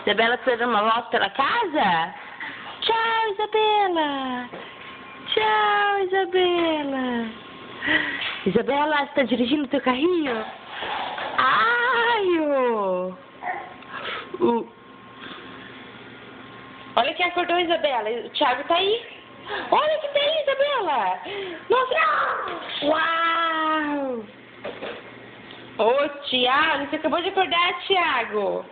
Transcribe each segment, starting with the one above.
Isabela foi dar uma volta pela casa? Tchau, Isabela! Tchau, Isabela! Isabela, você tá dirigindo o teu carrinho? Ai, ô! Olha quem acordou, Isabela. O Thiago tá aí. Olha que tem aí, Isabela. Nossa! Uau! Ô, Thiago, você acabou de acordar, Thiago.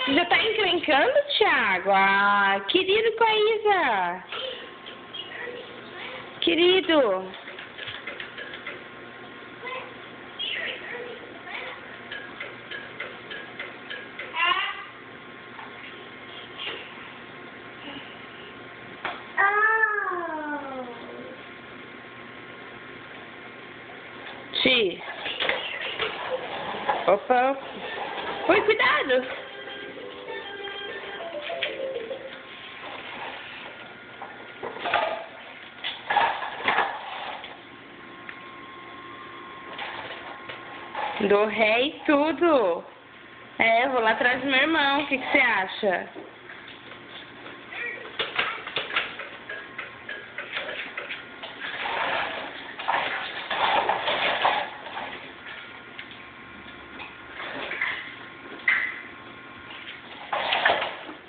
Você já tá encrencando, Thiago? Ah, querido com a Isa. Querido. Ti. Opa. Oi, cuidado. Do ré e tudo. É, eu vou lá atrás do meu irmão. O que você acha?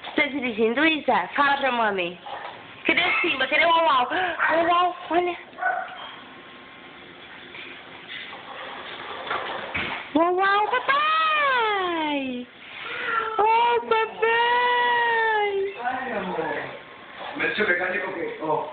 Você tá dirigindo, Isa? Fala pra mami. Cadê o Simba? Cadê o Uau? Uau, olha. Uau, uau, papai! Oh, papai! Ai, amor. Mas deixa eu pegar e coloquei. Ó.